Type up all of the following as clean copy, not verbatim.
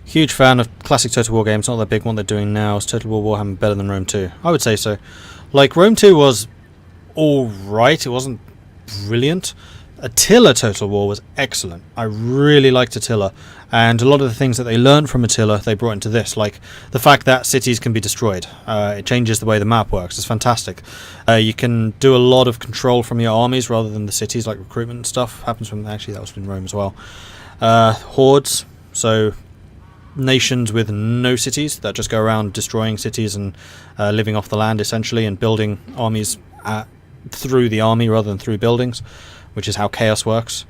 Huge fan of classic Total War games, not that big one they're doing now. Is Total War Warhammer better than Rome 2? I would say so. Like, Rome 2 was alright, it wasn't brilliant. Attila Total War was excellent. I really liked Attila, and a lot of the things that they learned from Attila they brought into this, like the fact that cities can be destroyed. It changes the way the map works. It's fantastic. You can do a lot of control from your armies rather than the cities, like recruitment and stuff. Happens from, actually that was in Rome as well. Hordes, so nations with no cities that just go around destroying cities and living off the land essentially, and building armies through the army rather than through buildings, which is how chaos works.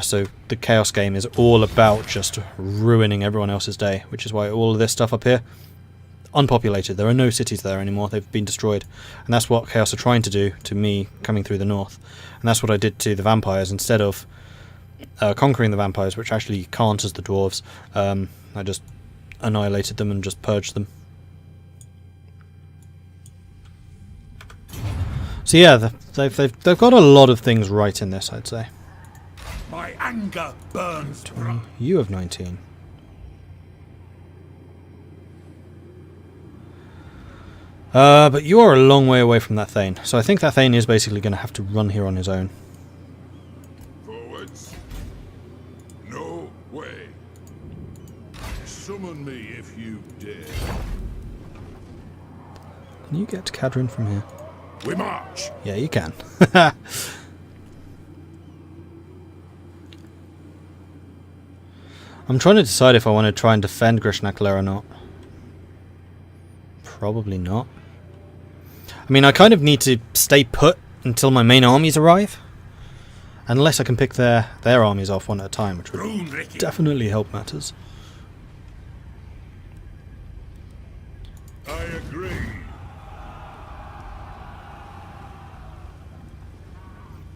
So the chaos game is all about just ruining everyone else's day, which is why all of this stuff up here, unpopulated, there are no cities there anymore, they've been destroyed, and that's what chaos are trying to do to me coming through the north. And that's what I did to the vampires. Instead of conquering the vampires, which actually you can't as the dwarves, I just annihilated them and just purged them. So yeah, they've got a lot of things right in this, I'd say. My anger burns. 20. You have 19. But you are a long way away from that Thane, so I think that Thane is basically going to have to run here on his own. Forwards. No way. Summon me if you dare. Can you get to Cadrin from here? We march. Yeah, you can. I'm trying to decide if I want to try and defend Grishnackler or not. Probably not. I mean, I kind of need to stay put until my main armies arrive. Unless I can pick their armies off one at a time, which would definitely help matters. I agree.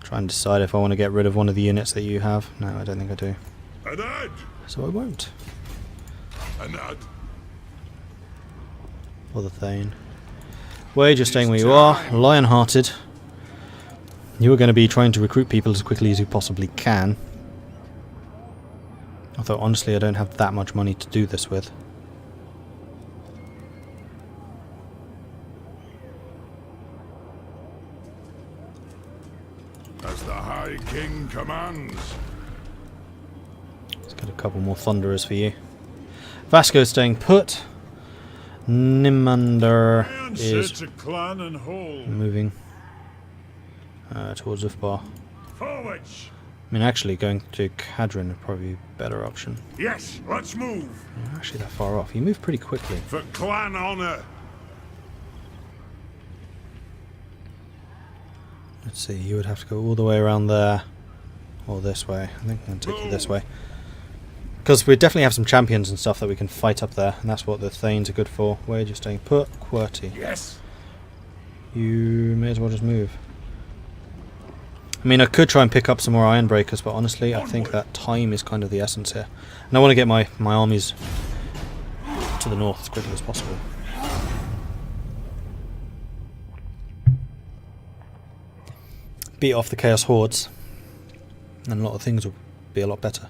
Try and decide if I want to get rid of one of the units that you have. No, I don't think I do. Undead. So I won't. Undead. Or the Thane. Wade, you're staying where you are. Lion-hearted. You are going to be trying to recruit people as quickly as you possibly can. Although, honestly, I don't have that much money to do this with. As the High King commands. Let's get a couple more Thunderers for you. Vasco's staying put. Nimander is moving towards Ufbar. Forwards. I mean, actually, going to Cadrin would probably be a better option. Yes, let's move. You're actually that far off. You move pretty quickly. For clan honor. Let's see, you would have to go all the way around there. Or this way. I think I'm going to take you this way. Because we definitely have some champions and stuff that we can fight up there. And that's what the Thanes are good for. Where you're staying put. QWERTY. Yes. You may as well just move. I mean, I could try and pick up some more Ironbreakers, but honestly, I think that time is kind of the essence here. And I want to get my armies to the north as quickly as possible. Beat off the Chaos Hordes, and a lot of things will be a lot better.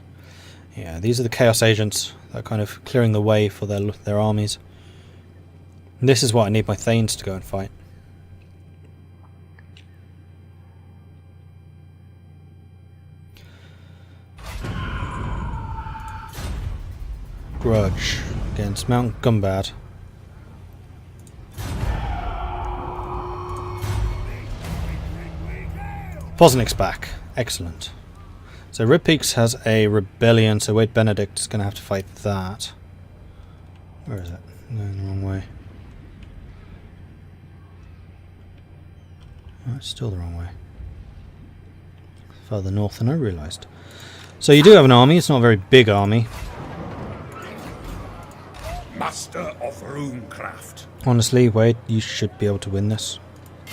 Yeah, these are the Chaos Agents that are kind of clearing the way for their armies. And this is what I need my Thanes to go and fight. Grudge against Mount Gumbad. Poznik's back. Excellent. So Red Peaks has a rebellion, so Wade Benedict is going to have to fight that. Where is it? Going the wrong way. Oh, it's still the wrong way. Further north than I realised. So you do have an army, it's not a very big army. Master of runecraft. Honestly, Wade, you should be able to win this.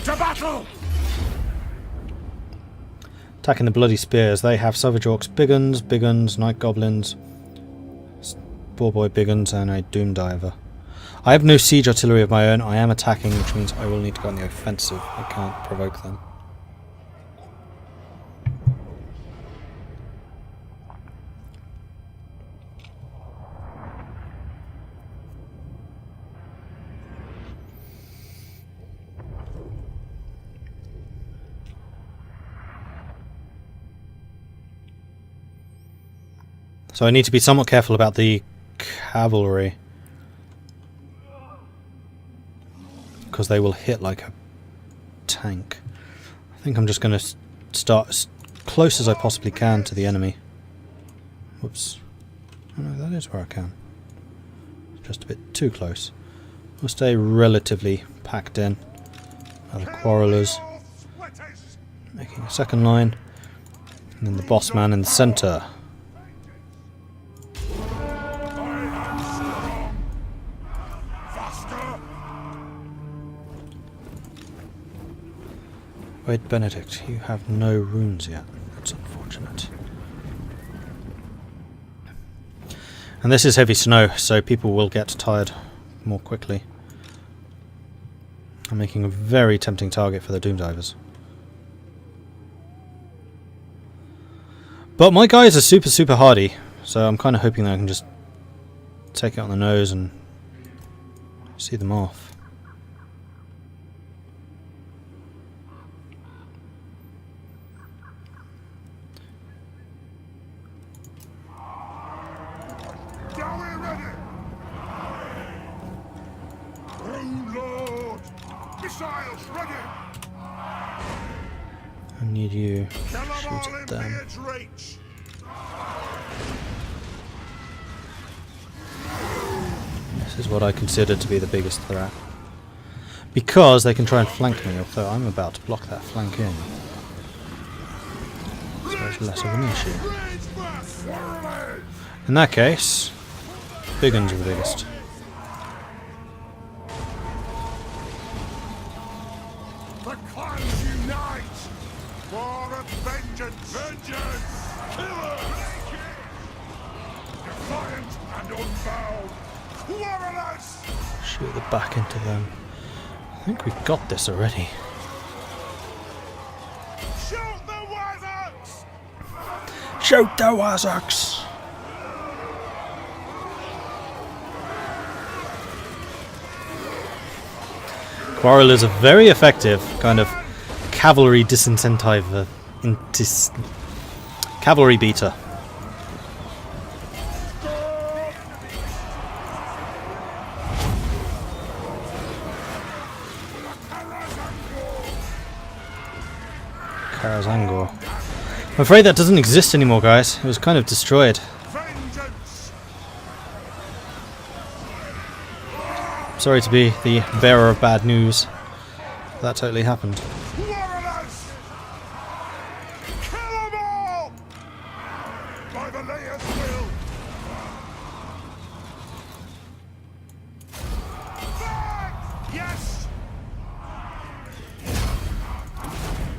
To battle! Attacking the Bloody Spears, they have Savage Orcs, Biguns, Night Goblins, Boarboy Biguns, and a Doom Diver. I have no siege artillery of my own. I am attacking, which means I will need to go on the offensive. I can't provoke them. So I need to be somewhat careful about the cavalry, because they will hit like a tank. I think I'm just going to start as close as I possibly can to the enemy. Whoops. Oh no, that is where I can. Just a bit too close. We'll stay relatively packed in. Other quarrelers. Making a second line. And then the boss man in the centre. Wait, Benedict, you have no runes yet. That's unfortunate. And this is heavy snow, so people will get tired more quickly. I'm making a very tempting target for the Doomdivers. But my guys are super hardy, so I'm kind of hoping that I can just take it on the nose and see them off. I need you to shoot at them. This is what I consider to be the biggest threat. Because they can try and flank me, although I'm about to block that flank in. So it's less of an issue. In that case, big guns are the biggest. Shoot the back into them. I think we've got this already. Shoot the Wazarks! Shoot the Wazarks! Quarrel is a very effective kind of cavalry disincentive, cavalry beater. Karazangor. I'm afraid that doesn't exist anymore, guys. It was kind of destroyed. Sorry to be the bearer of bad news. That totally happened.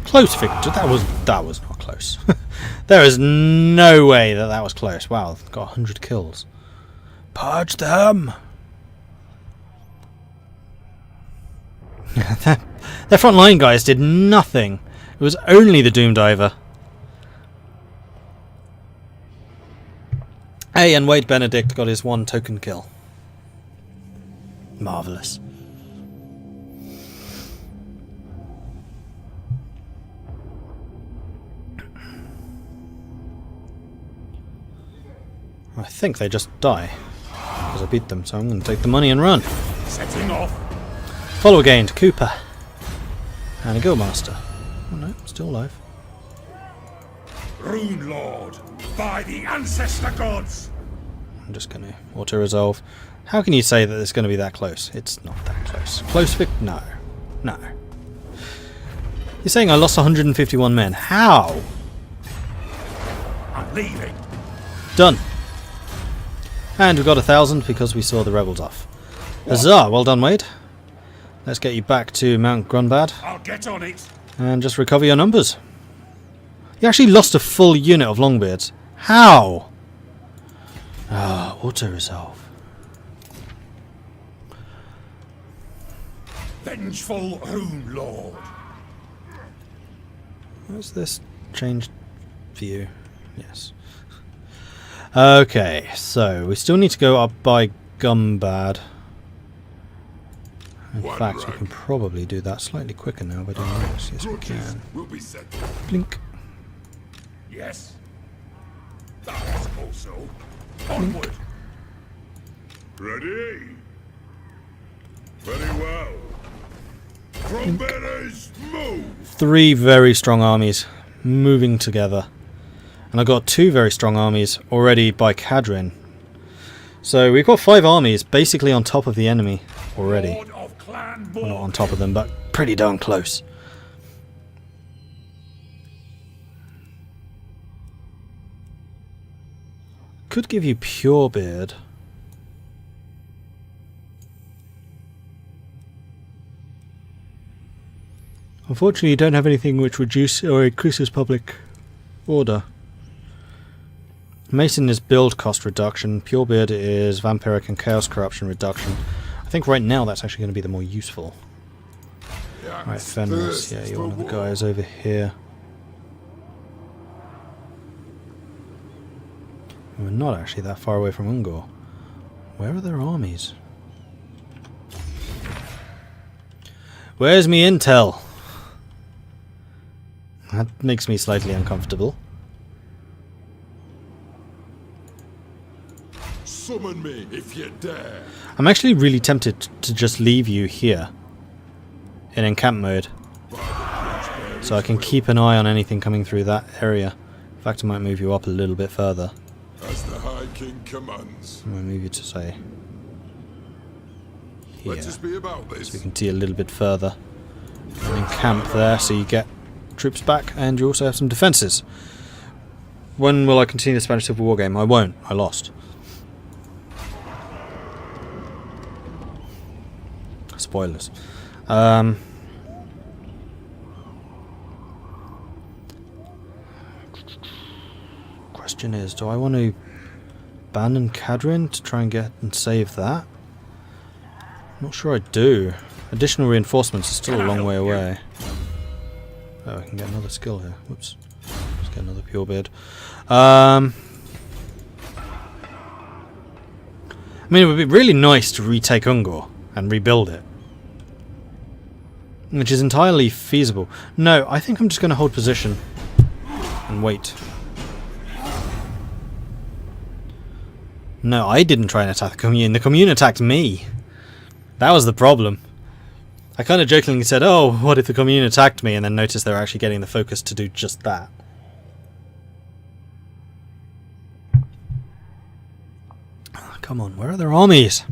Close victory. That was not close. There is no way that was close. Wow, I've got 100 kills. Purge them. Their front line guys did nothing. It was only the Doomdiver. Hey, and Wade Benedict got his 1 token kill. Marvellous. I think they just die because I beat them, so I'm going to take the money and run. Setting off. Follower gained, Cooper. And a Guildmaster. Oh no, still alive. Rune Lord, by the ancestor gods. I'm just going to auto-resolve. How can you say that it's going to be that close? It's not that close. Close vic? No. No. You're saying I lost 151 men. How? I'm leaving. Done. And we got 1,000 because we saw the rebels off. Huzzah! Well done, Wade. Let's get you back to Mount Grunbad. I'll get on it. And just recover your numbers. You actually lost a full unit of Longbeards. How? Ah, auto-resolve. Vengeful Rune Lord. What's this? Changed view. Yes. Okay, so we still need to go up by Gumbad. In fact, we can probably do that slightly quicker now by doing this. Yes, we can. Blink. Yes. That's also. Onward. Ready? Very well. Trumpeters, move! 3 very strong armies moving together. And I got 2 very strong armies already by Cadrin. So we've got 5 armies basically on top of the enemy already. Lord of Clan Well, not on top of them, but pretty darn close. Could give you Purebeard. Unfortunately, you don't have anything which reduces or increases public order. Mason is build cost reduction. Purebeard is vampiric and chaos corruption reduction. I think right now that's actually going to be the more useful. Right, Fenris. Yeah, you're one of the guys over here. We're not actually that far away from Ungor. Where are their armies? Where's me intel? That makes me slightly uncomfortable. Summon me if you dare. I'm actually really tempted to just leave you here in encamp mode, so I can keep an eye on anything coming through that area. In fact, I might move you up a little bit further. As the High King commands. I'm going to move you to, say, here, Let us be about this. so we can see a little bit further. And encamp there, so you get troops back, and you also have some defences. When will I continue the Spanish Civil War game? I won't. I lost. Spoilers. Question is, do I want to abandon Cadrin to try and get and save that? Not sure I do. Additional reinforcements are still a long way away. Oh, I can get another skill here. Whoops. Let's get another Purebeard. I mean, it would be really nice to retake Ungor and rebuild it, which is entirely feasible. No, I think I'm just going to hold position and wait. No, I didn't try and attack the commune. The commune attacked me. That was the problem. I kind of jokingly said, oh, what if the commune attacked me, and then noticed they were actually getting the focus to do just that. Oh, come on, where are their armies?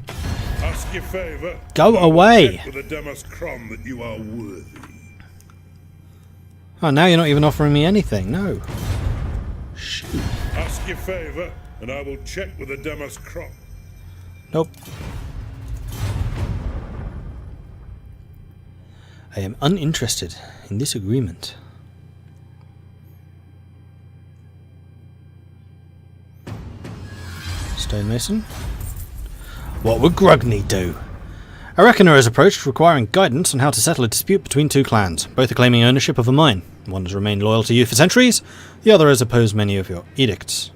Ask your favour. Go away! With a Demas Crom that you are worthy. Oh, now you're not even offering me anything. No. Shoot. Ask your favour, and I will check with the Demas Crom. Nope. I am uninterested in this agreement. Stonemason. What would Grugny do? A reckoner is approached requiring guidance on how to settle a dispute between 2 clans. Both are claiming ownership of a mine. One has remained loyal to you for centuries, the other has opposed many of your edicts.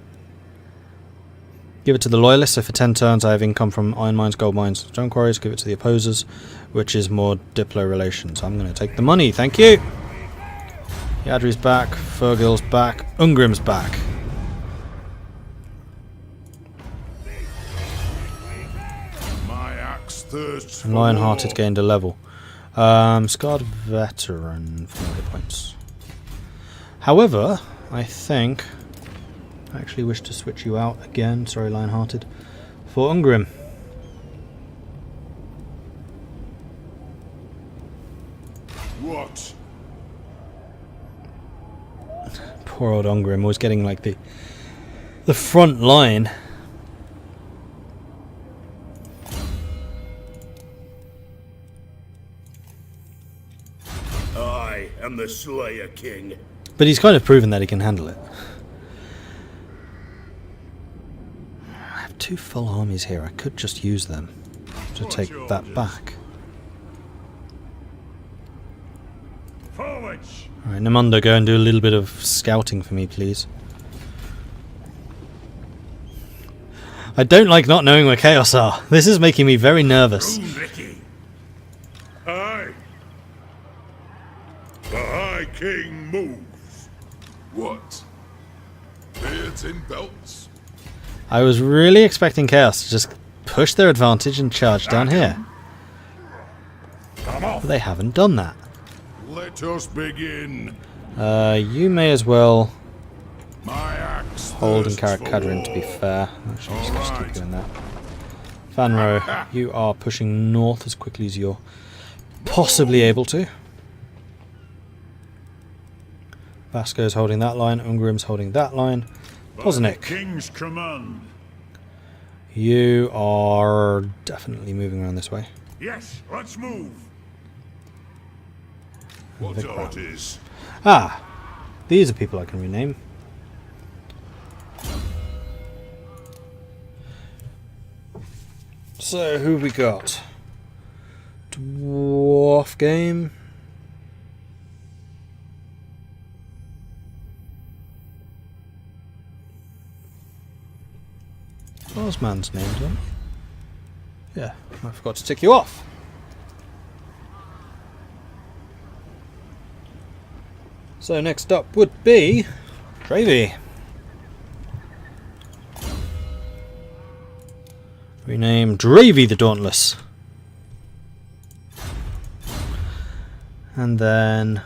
Give it to the loyalists if for 10 turns I have income from iron mines, gold mines, stone quarries. Give it to the opposers, which is more Diplo relations. I'm going to take the money, thank you! Yadri's back, Fergil's back, Ungrim's back. My axe thirsts And Lionhearted gained a level. Scarred Veteran, 400 points. However, I think I actually wish to switch you out again, sorry Lionhearted, for Ungrim. What? Poor old Ungrim was getting like the front line. I am the Slayer King. But he's kind of proven that he can handle it. I have 2 full armies here. I could just use them to take that back. Forwards! Alright, Namundo, go and do a little bit of scouting for me, please. I don't like not knowing where chaos are. This is making me very nervous. Ricky. Aye. The High King moves. What? Fear Heads in belts. I was really expecting Chaos to just push their advantage and charge down here. Come off. But they haven't done that. Let us begin. You may as well My axe hold and thirsts carry for Cadrin to be war. fair. Actually, just keep Alright. doing that. Fanro, you are pushing north as quickly as you're possibly able to. Vasco's holding that line, Ungrim's holding that line. Poznik, King's command. you are definitely moving around this way. Yes, let's move. What orders? Ah, these are people I can rename. So, who have we got? Dwarf game. Osman's named him. Yeah, I forgot to tick you off. So next up would be Dravy. Rename Dravy the Dauntless. And then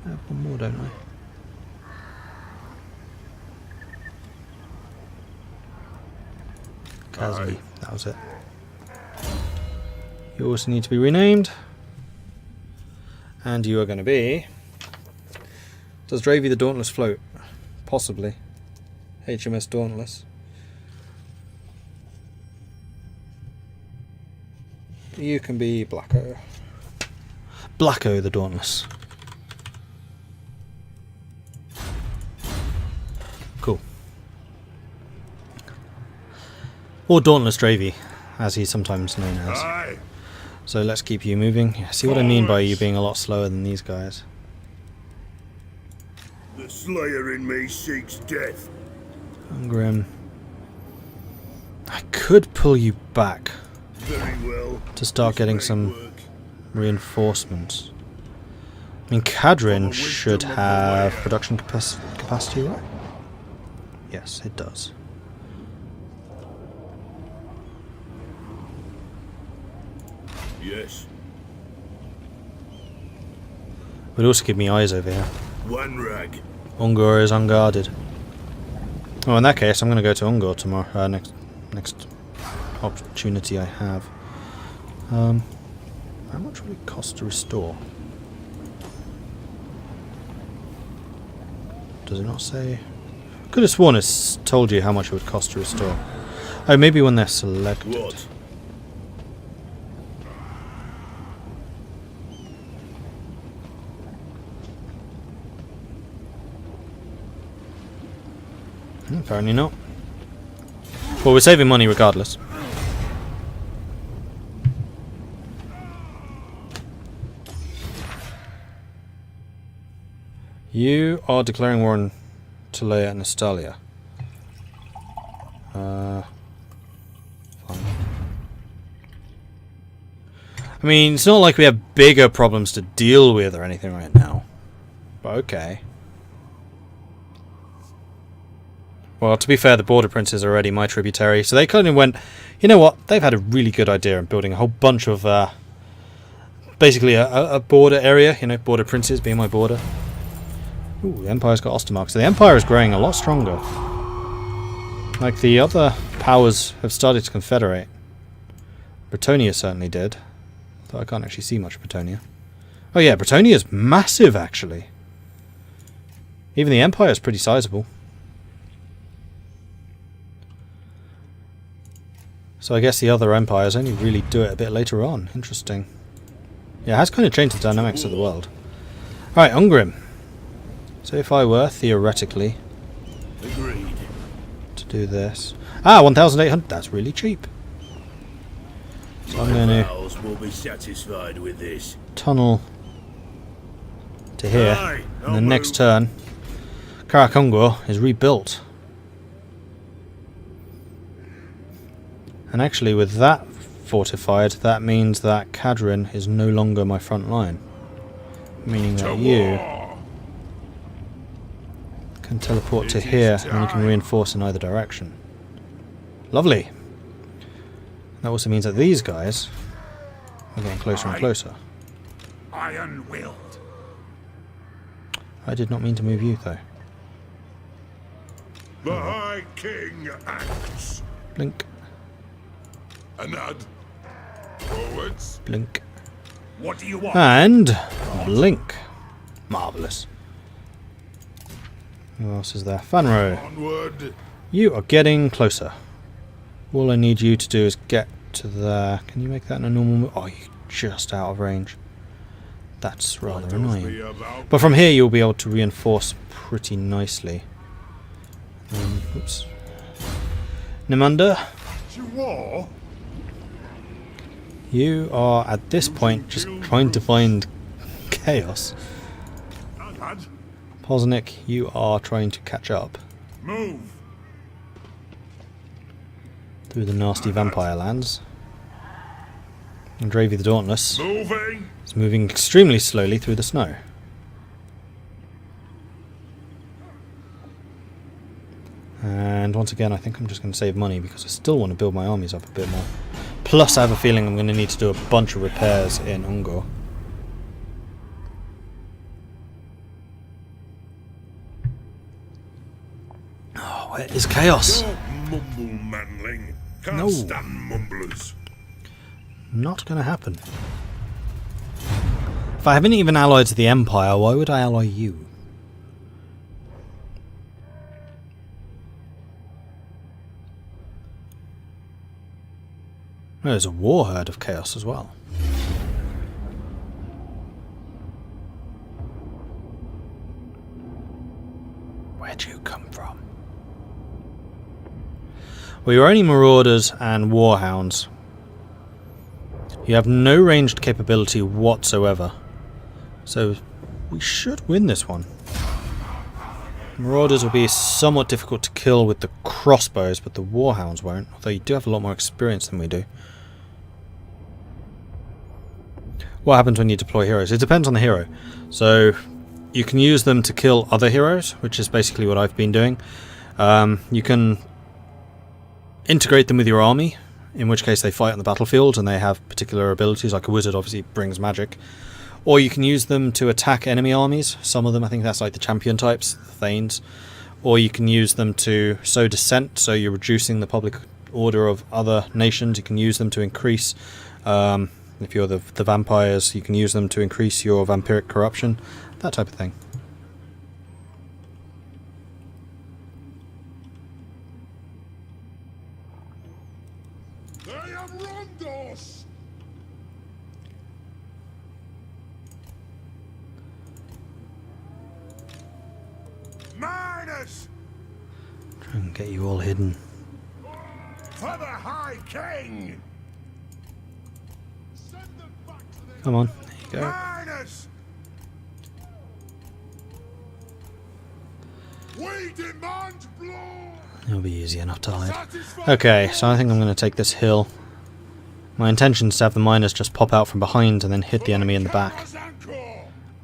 I have one more, don't I? Kazmi, that was it. You also need to be renamed. And you are going to be... Does Dravy the Dauntless float? Possibly. HMS Dauntless. You can be Blacko. Blacko the Dauntless. Cool. Or Dauntless Dravy, as he's sometimes known as. Aye. So let's keep you moving. Yeah, see what I mean by you being a lot slower than these guys. The slayer in me seeks death. Ungrim. I could pull you back Very well. to start This getting may some work. reinforcements. I mean, Cadrin should have production capacity, right? Yes, it does. Yes. Would also give me eyes over here. One rag. Ungor is unguarded. Oh, in that case, I'm going to go to Ungor tomorrow. Next opportunity I have. How much will it cost to restore? Does it not say? Could have sworn it's told you how much it would cost to restore. Oh, maybe when they're selected. What? Apparently not. Well, we're saving money regardless. You are declaring war on Talea and Estalia. Fine. I mean, it's not like we have bigger problems to deal with or anything right now. But okay. Well, to be fair, the Border Princes are already my tributary, so they kind of went, you know what, they've had a really good idea in building a whole bunch of, basically a border area, you know, Border Princes being my border. Ooh, the Empire's got Ostermark, so the Empire is growing a lot stronger. Like, the other powers have started to confederate. Bretonnia certainly did, though I can't actually see much of Bretonnia. Oh yeah, Bretonnia's massive, actually. Even the Empire's pretty sizable. So I guess the other empires only really do it a bit later on. Interesting. Yeah, it has kind of changed the dynamics of the world. Alright, Ungrim. So if I were, theoretically, Agreed. to do this... Ah, 1,800. That's really cheap. So I'm going to will be satisfied with this. tunnel to here. Aye, And the I'll next move. turn, Karakungor is rebuilt. And actually, with that fortified, that means that Cadrin is no longer my front line. Meaning that you can teleport to here, and you can reinforce in either direction. Lovely. That also means that these guys are getting closer and closer. Iron-willed. I did not mean to move you, though. The High King acts. Blink, Anad. Forwards. blink, What do you want? and blink. Marvellous. Who else is there? Fanro. Onward. You are getting closer. All I need you to do is get to there. Can you make that in a normal move? Oh, you're just out of range. That's rather annoying. But from here you'll be able to reinforce pretty nicely. Oops. Nimunda, you are at this point just trying to find chaos. Poznik, you are trying to catch up Move. through the nasty vampire lands. And Dravy the Dauntless Moving. is moving extremely slowly through the snow. And once again, I think I'm just going to save money because I still want to build my armies up a bit more. Plus, I have a feeling I'm going to need to do a bunch of repairs in Ungor. Oh, where is chaos? Don't mumble, manling. Can't No. stand mumblers. Not going to happen. If I haven't even allied to the Empire, why would I ally you? There's a war herd of chaos as well. Where'd you come from? Well, you're only marauders and warhounds. You have no ranged capability whatsoever. So we should win this one. Marauders will be somewhat difficult to kill with the crossbows, but the warhounds won't, although you do have a lot more experience than we do. What happens when you deploy heroes? It depends on the hero. So you can use them to kill other heroes, which is basically what I've been doing. You can integrate them with your army, in which case they fight on the battlefield and they have particular abilities, like a wizard obviously brings magic. Or you can use them to attack enemy armies. Some of them, I think that's like the champion types, the Thanes. Or you can use them to sow dissent, so you're reducing the public order of other nations. You can use them to increase, if you're the vampires, you can use them to increase your vampiric corruption, that type of thing. I am Rondos. Minus Try and get you all hidden. for the High King. Come on, there you go. Minus. We demand blood. It'll be easy enough to hide. Okay, so I think I'm going to take this hill. My intention is to have the miners just pop out from behind and then hit the enemy in the back.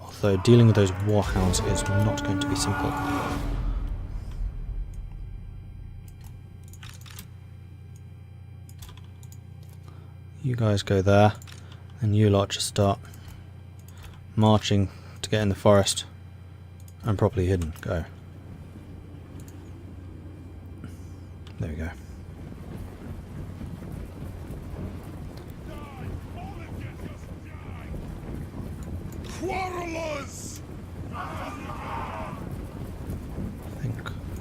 Although dealing with those warhounds is not going to be simple. You guys go there, and you lot just start marching to get in the forest and properly hidden. Go. There we go. Quarrelers. I think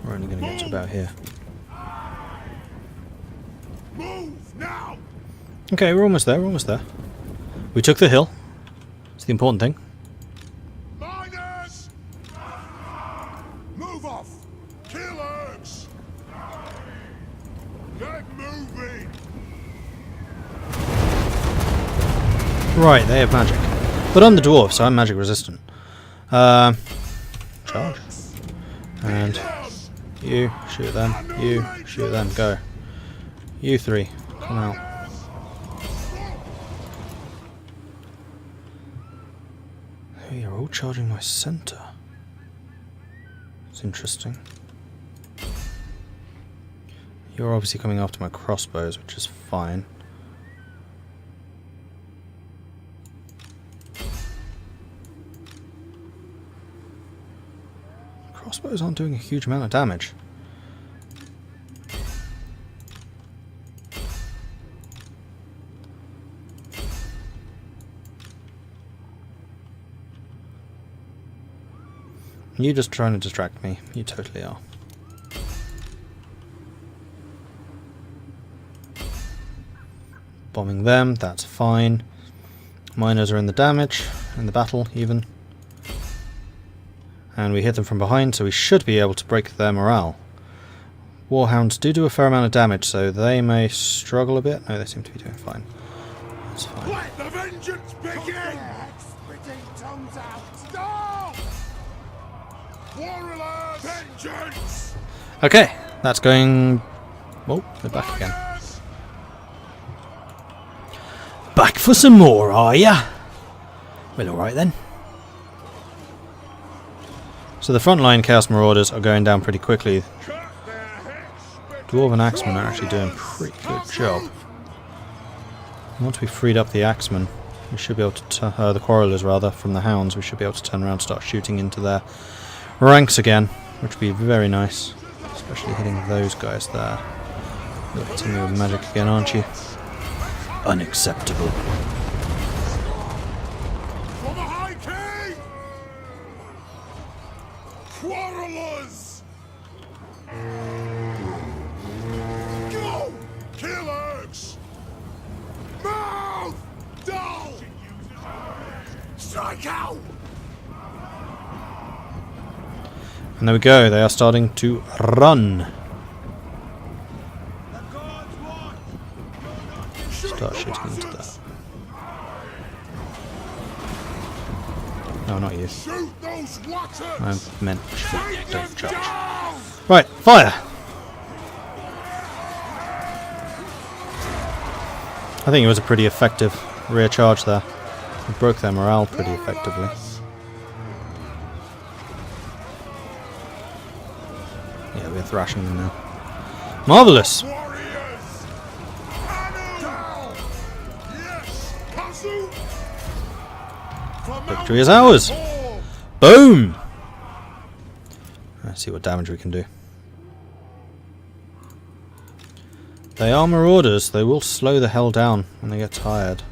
we're only going to get to about here. Move now. Okay, we're almost there, we're almost there. We took the hill. It's the important thing. Miners. Move off. Kill Elves. Get moving. Right, they have magic. But I'm the dwarf, so I'm magic resistant. Charge. And you shoot them. You shoot them. Go. You three, come out. Oh, you're all charging my center. It's interesting. You're obviously coming after my crossbows, which is fine. Crossbows aren't doing a huge amount of damage. You're just trying to distract me. You totally are. Bombing them, that's fine. Miners are in the damage, in the battle even. And we hit them from behind, so we should be able to break their morale. Warhounds do a fair amount of damage, so they may struggle a bit. No, they seem to be doing fine. That's fine. Let the vengeance begin! Tongues out! Stop! Warriors! Vengeance! Okay, that's going... Oh, they're back again. Back for some more, are ya? Well, alright then. So the frontline Chaos Marauders are going down pretty quickly. Dwarven Axemen are actually doing a pretty good job. Once we freed up the Axemen, we should be able to... the Quarrelers rather, from the Hounds, we should be able to turn around and start shooting into their ranks again, which would be very nice. Especially hitting those guys there. You're hitting me with magic again, aren't you? Unacceptable. For the High King! Quarrelers! Go! Killers! Mouth! Down! Strike out! And there we go, they are starting to run. Start shooting into that. No, not you. I meant shoot, don't charge. Right, fire! I think it was a pretty effective rear charge there. It broke their morale pretty effectively. Yeah, we're thrashing them now. Marvellous! Victory is ours! Boom! Let's see what damage we can do. They are marauders. They will slow the hell down when they get tired.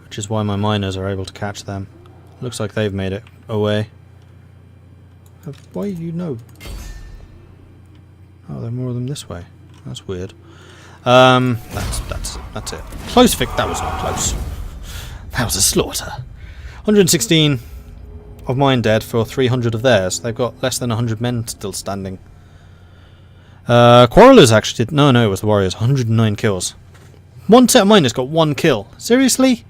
Which is why my miners are able to catch them. Looks like they've made it away. Why you know? Oh, there are more of them this way. That's weird. That's it. Close Vic. That was not close. That was a slaughter. 116 of mine dead for 300 of theirs. They've got less than 100 men still standing. Quarrelers actually did... No, it was the Warriors. 109 kills. One set of miners got 1 kill. Seriously?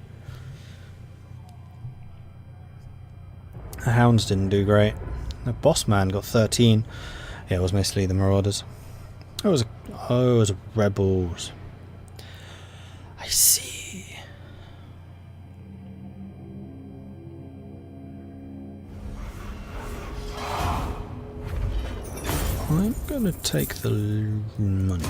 The Hounds didn't do great. The Boss Man got 13. Yeah, it was mostly the Marauders. It was rebels. I see. I'm gonna take the money.